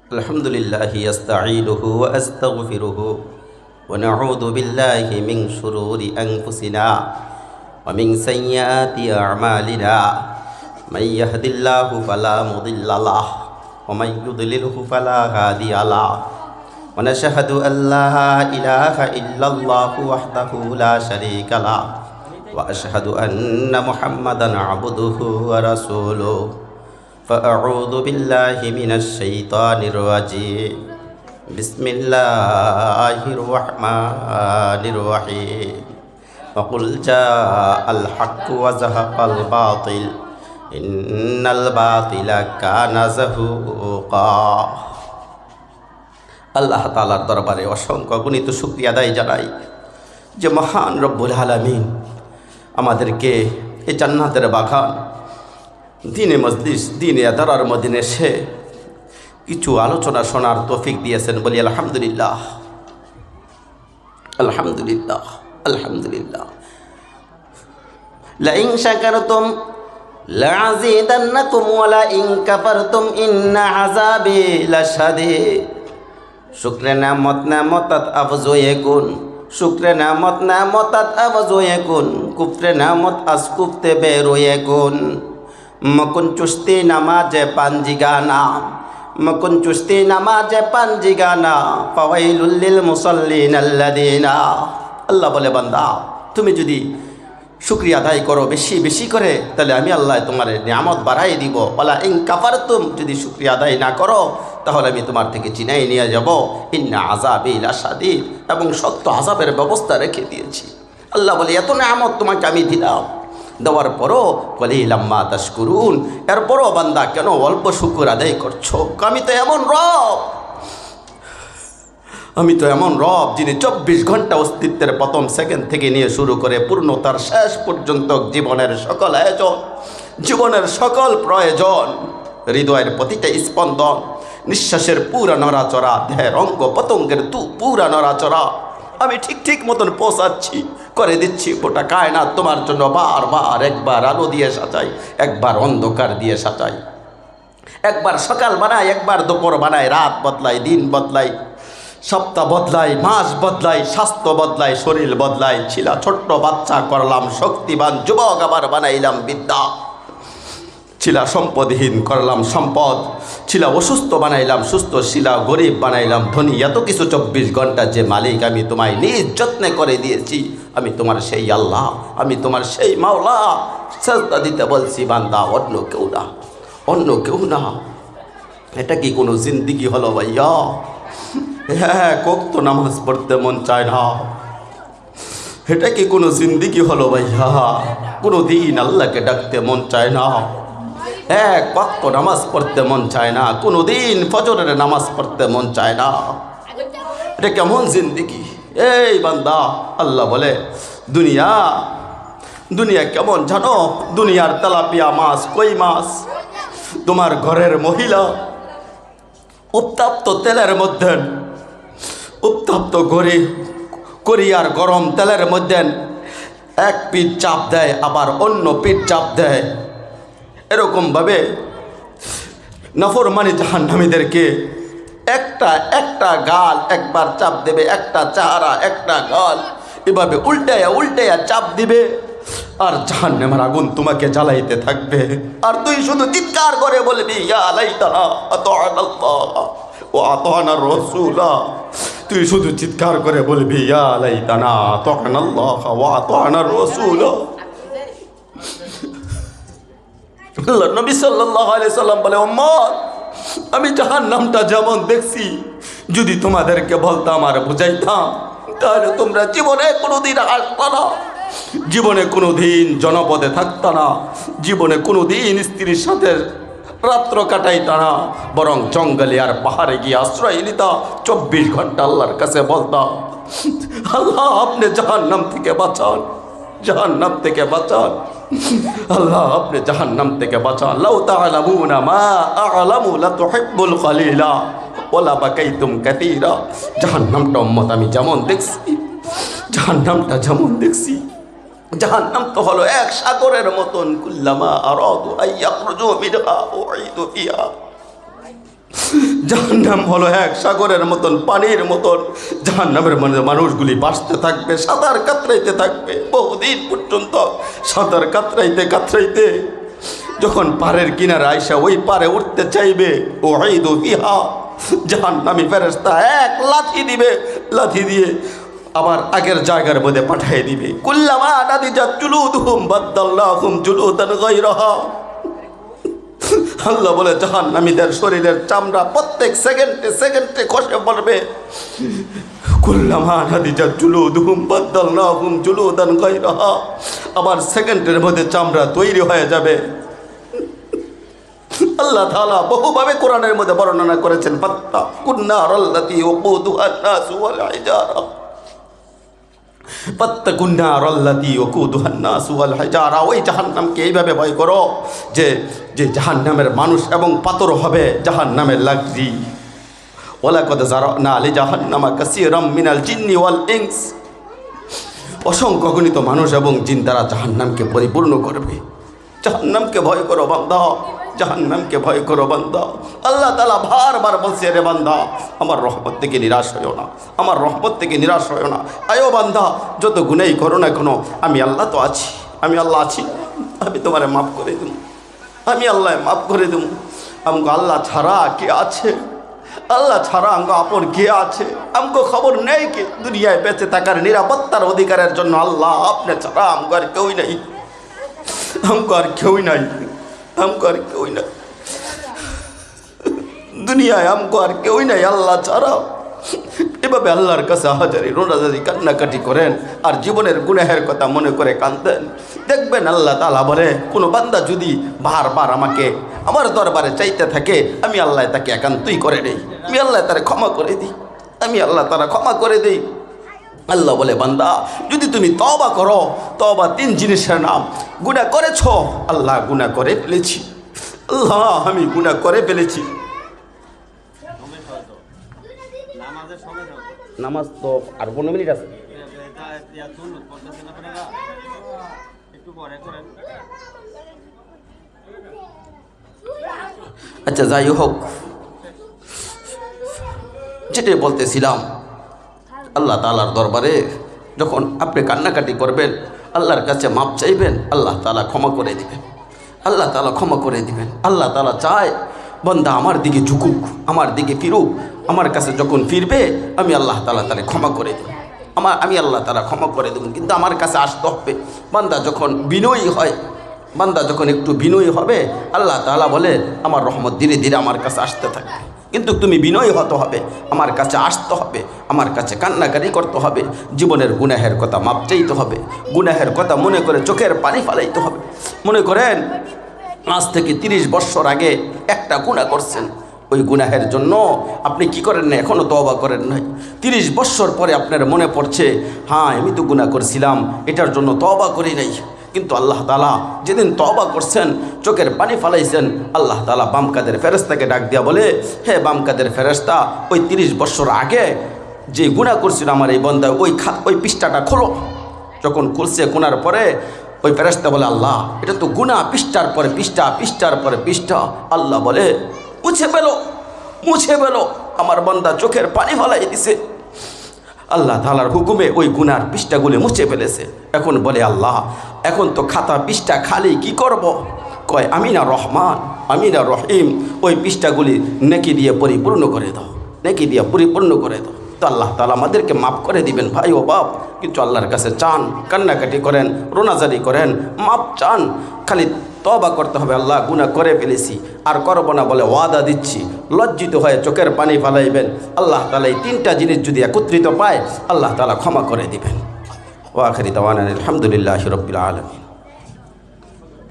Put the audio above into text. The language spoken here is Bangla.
الحمد لله يستعينه وأستغفره ونعوذ بالله من شرور أنفسنا ومن سيئات أعمالنا من يهد الله فلا مضل له ومن يضلله فلا هادي له ونشهد أن لا إله إلا الله وحده لا شريك له وأشهد أن محمدا عبده ورسوله فأعوذ بالله من الشيطان الرجيم بسم الله الرحمن الرحيم وقل جاء الحق وزهق الباطل إن الباطل كان زهوقا আল্লাহ তাআলার দরবারে অসংখ্য গণিত শুকরিয়া আদায় জানাই যে মহান রব্বুল আলামিন আমাদেরকে এই জান্নাতের বাগান দিনে মজলিস দিনে আদারার মদিনে এসে কিছু আলোচনা শোনার তৌফিক দিয়েছেন বলি আলহামদুলিল্লাহ আলহামদুলিল্লাহ আলহামদুলিল্লাহ লাইন শাকারতুম লাযীদান্নাকুম ওয়া লাইন কাফারতুম ইন্না আযাবি লাশাদীদ শুকরে নেমত আফজোয়ে গুন শুকরে নেমত আফজোয়ে গুন কুফরে নেমত আসকুফতে বেরোয়ে গুন মকুন চুস্তি নামাজে পাঞ্জিগানা মকুন চুস্তি নামাজে পাঞ্জিগানা ফাওয়াইলুল লিল মুসাল্লিন আল্লাযিনা আল্লাহ বলে বান্দা তুমি যদি শুকরিয়া আদায় করো বেশি বেশি করে তাহলে আমি আল্লাহ তোমার নিয়ামত বাড়াই দিব ওয়ালা ইন কাফারতুম যদি শুকরিয়া আদায় না করো তাহলে আমি তোমার থেকে চিনাই নিয়ে যাব ইন্না আযাবি লাশাদীদ এবং সত্য আযাবের ব্যবস্থা রেখে দিয়েছি আল্লাহ বলে এত নিয়ামত তোমাকে আমি দিলাম দেওয়ার পরও কলিলাম মা তাশকুরুন এরপরও বান্দা কেন অল্প শুকর আদায় করছো আমি তো এমন রব যিনি 24 ঘন্টা অস্তিত্বের প্রথম সেকেন্ড থেকে নিয়ে শুরু করে পূর্ণতার শেষ পর্যন্ত জীবনের সকল আয়োজন জীবনের সকল প্রয়োজন হৃদয়ের প্রতিটা স্পন্দন নিঃশ্বাসের পুরা নড়াচড়া দেহের অঙ্গ পতঙ্গের পুরা নড়াচড়া আমি ঠিক মতন পৌঁছাচ্ছি করে দিচ্ছি গোটা কায়নাত তোমার জন্য বারবার একবার আলো দিয়ে সাজাই একবার অন্ধকার দিয়ে সাজাই একবার সকাল বানাই একবার দুপুর বানাই রাত বদলাই দিন বদলাই সপ্তাহ বদলাই মাস বদলাই স্বাস্থ্য বদলাই শরীর বদলাই ছিলা ছোট্ট বাচ্চা করলাম শক্তিবান যুবক আবার বানাইলাম বিদ্যা ছিলা সম্পদহীন করলাম সম্পদ ছিলা অসুস্থ বানাইলাম সুস্থ ছিলা গরিব বানাইলাম ধনী এত কিছু 24 ঘন্টা যে মালিক আমি তোমায় নিজ যত্নে করে দিয়েছি আমি তোমার সেই আল্লাহ আমি তোমার সেই মাওলা সাজদা দিতে বলছি বান্দা অন্য কেউ না এটা কি কোনো জিন্দিগি হলো ভাইয়া হ্যাঁ তো নামাজ পড়তে মন চায় না এটা কি কোনো জিন্দিগি হলো ভাইয়া কোনো দিন আল্লাহকে ডাকতে মন চায় না এক ওয়াক্ত নামাজ পড়তে মন চায় না কোনো দিন ফজরের নামাজ পড়তে মন চায় না এটা কেমন জিন্দিগি এই বান্দা আল্লাহ বলে দুনিয়া কেমন জানো দুনিয়ার তেলাপিয়া মাছ কই মাছ তোমার ঘরের মহিলা উত্তপ্ত তেলের মধ্যে উত্তপ্ত কোরিয়ার গরম তেলের মধ্যে এক পিঠ চাপ দেয় আবার অন্য পিঠ চাপ দেয় এরকমভাবে নাফরমানি জাহান্নামীদেরকে একটা গাল একবার চাপ দেবে একটা চেহারা একটা গাল এভাবে উল্টায়া চাপ দিবে আর জাহান্নামের আগুন তোমাকে জ্বালাইতে থাকবে আর তুই শুধু চিৎকার করে বলবি ইয়া লাইতানা আতা'নাল্লাহ ওয়া আতা'নার রাসূলা তুই শুধু চিৎকার করে বলবি ইয়া লাইতানা আতা'নাল্লাহ ওয়া আতা'নার রাসূলা আল্লাহ নবী সাল্লাল্লাহু আলাইহি সাল্লাম বলে উম্মত আমি জাহান্নামটা যেমন দেখছি যদি তোমাদেরকে বলতাম আর বুঝাইতাম তাহলে তোমরা জীবনে কোনোদিন আসতো না জীবনে কোনোদিন জনপদে থাকতো না জীবনে কোনোদিন স্ত্রীর সাথে রাত্র কাটাইতো না বরং জঙ্গলে আর পাহাড়ে গিয়ে আশ্রয় নিতা 24 ঘন্টা আল্লাহর কাছে বলতাম আল্লাহ আপনি জাহান্নাম থেকে বাঁচান আল্লাহ আপনি জাহান্নাম থেকে বাঁচান লাউ তা'লামুনা মা আ'লামু লা তুহিব্বুল কলিলা ওয়ালা বাকাইতুম কাসীরা জাহান্নামটা উম্মত আমি যেমন দেখছি জাহান্নাম তো হলো এক সাগরের মতন কুল্লামা আরাদু আইয়াখরুজু মিনহা উঈদু ফিহা জাহান্নাম হলো এক সাগরের মতন, পানির মতন। জাহান্নামের মধ্যে মানুষগুলি বাঁচতে থাকবে, সাঁতার কাতরাইতে থাকবে বহুদিন পর্যন্ত। সাঁতার কাতরাইতে কাতরাইতে যখন পাড়ের কিনারে আইসা ওই পারে উঠতে চাইবে, ও ঈদু ফিহা, জাহান্নামী ফেরেশতা এক লাথি দিবে, লাথি দিয়ে আবার আগের জায়গার মধ্যে পাঠিয়ে দিবে। কুল্লামা নাদিজাত জুলুদুহুম বাদদাল্লাহুম জুলুদান গায়রাহা। আল্লাহ বলে জাহান্নামীদের শরীরের চামড়া প্রত্যেক সেকেন্ডে সেকেন্ডে খসে পড়বে। কুল্লামা নাদিজাত জুলুদুহুম বাদদাল্লাহুম জুলুদান গায়রাহা। আবার সেকেন্ডের মধ্যে চামড়া তৈরি হয়ে যাবে। আল্লাহ তাআলা বহুভাবে কোরআনের মধ্যে বর্ণনা করেছেন, ফাত্তাকুন নারাল্লাতী ওয়াকুদুহান নাসু ওয়াল হিজারা। ফাত্তাকুন নারাল্লাতী ওয়াকুদুহান নাসু ওয়াল হিজারা। ওই জাহান্নামকে এইভাবে ভয় করো যে জাহান্নামের মানুষ এবং পাথর হবে জাহান্নামের লাগজি। ওয়ালাকাদ যারানা লিজাহান্নামা কাসীরাম মিনাল জিন্নি ওয়াল ইনস। অসংখ্য গণিত মানুষ এবং জিন দ্বারা জাহান্নামকে পরিপূর্ণ করবে। জাহান্নামকে ভয় করো বান্দা, জাহান্নামকে ভয় করো বান্দা। আল্লাহ তাআলা বারবার বলছে, রে বান্দা আমার রহমত থেকে নিরাশ হইও না, আমার রহমত থেকে নিরাশ হইও না। আয়ো বান্দা যত গুনাই করো না কেন, আমি আল্লাহ তো আছি, আমি আল্লাহ আছি, আমি তোমারে মাফ করে দেব, আমি আল্লাহ মাফ করে দেব। আমগো আল্লাহ ছাড়া কে আছে? আল্লাহ ছাড়া আমগো আপন কে আছে? আমগো খবর নেই কে? দুনিয়ায় বেঁচে থাকার নিরাপত্তার অধিকারের জন্য আল্লাহ, আপনি ছাড়া আমগো আর কেউই নাই, আমগো আর কেউই নাই, আমগো আর কেউই নাই দুনিয়ায়, আমগো আর কেউই নাই আল্লাহ ছাড়া। এভাবে আল্লাহর কাছে হাজারি রোনাজারি কান্নাকাটি করেন আর জীবনের গুনাহের কথা মনে করে কাঁদেন। দেখবেন আল্লাহ তাআলা বলে, কোনো বান্দা যদি বারবার আমাকে আমার দরবারে চাইতে থাকে, আমি আল্লাহ তাকে একান্তই করে দেই, আমি আল্লাহ তারে ক্ষমা করে দিই, আমি আল্লাহ তারা ক্ষমা করে দিই। আল্লাহ বলে, বান্দা যদি তুমি তওবা করো, তওবা 3 জিনিসের নাম। গুনাহ করেছো, আল্লাহ গুনাহ করে ফেলেছি, আল্লাহ আমি গুনাহ করে ফেলেছি। নামাজ তো আর 15 মিনিট আছে। আচ্ছা যাই হোক, যেটাই বলতেছিলাম, আল্লাহ তাআলার দরবারে যখন আপনি কান্নাকাটি করবেন, আল্লাহর কাছে মাপ চাইবেন, আল্লাহ তাআলা ক্ষমা করে দিবেন, আল্লাহ তাআলা ক্ষমা করে দিবেন। আল্লাহ তাআলা চায় বান্দা আমার দিকে ঝুঁকুক, আমার দিকে ফিরুক। আমার কাছে যখন ফিরবে, আমি আল্লাহ তাআলা তারে ক্ষমা করে দেব, আমি আল্লাহ তাআলা ক্ষমা করে দেব। কিন্তু আমার কাছে আসতে হবে। বান্দা যখন বিনয়ী হয়, বান্দা যখন একটু বিনয়ী হবে, আল্লাহ তাআলা বলে আমার রহমত ধীরে ধীরে আমার কাছে আসতে থাকবে। কিন্তু তুমি বিনয়ী হতে হবে, আমার কাছে আসতে হবে, আমার কাছে কান্নাকারি করতে হবে, জীবনের গুনাহের কথা মাপ চাইতে হবে, গুনাহের কথা মনে করে চোখের পানি ফালাইতে হবে। মনে করেন আজ থেকে 30 বছর আগে একটা গুনাহ করছেন, ওই গুনাহের জন্য আপনি কি করেন না, এখনও তওবা করেন নাই। 30 বছর পরে আপনার মনে পড়ছে, হ্যাঁ আমি তো গুনাহ করছিলাম, এটার জন্য তওবা করি নাই। কিন্তু আল্লাহ তাআলা যেদিন তওবা করছেন, চোখের পানি ফালাইছেন, আল্লাহ তাআলা বাম কাদের ফেরেশতাকে ডাক দিয়া বলে, হে বাম কাদের ফেরেশতা, ওই 30 বছর আগে যে গুনাহ করছিল আমার এই বান্দা, ওই পৃষ্ঠাটা খোলো। যখন খুলছে, খোলার পরে ওই ফেরেশতা বলে, আল্লাহ এটা তো গুনাহ, পৃষ্ঠার পরে পৃষ্ঠা, পৃষ্ঠার পরে পৃষ্ঠা। আল্লাহ বলে, মুছে ফেলো, মুছে ফেলো। আমার বান্দা চোখের পানি ফালাই দিছে। আল্লাহ তাআলার হুকুমে ওই গুনার পৃষ্ঠাগুলি মুছে ফেলেছে। এখন বলে, আল্লাহ এখন তো খাতা পৃষ্ঠা খালি, কি করব? কয়, আমি না রহমান, আমি না রহিম, ওই পৃষ্ঠাগুলি নেকি দিয়ে পরিপূর্ণ করে দাও, নেকি দিয়ে পরিপূর্ণ করে দাও। তো আল্লাহ তাআলা আমাদেরকে মাফ করে দিবেন ভাই ও বাপ। কিন্তু আল্লাহর কাছে চান, কান্নাকাটি করেন, রোনাজারি করেন, মাপ চান। খালি তওবা করতে হবে, আল্লাহ গুনাহ করে ফেলেছি, আর করব না বলে ওয়াদা দিচ্ছি। লজ্জিত হয়ে চোখের পানি ফালাইবেন। আল্লাহ তাআলা এই 3টা জিনিস যদি একত্রিত পায়, আল্লাহ তাআলা ক্ষমা করে দিবেন। ওয়া আখিরি দাওয়ানা আলহামদুলিল্লাহি রাব্বিল আলামিন।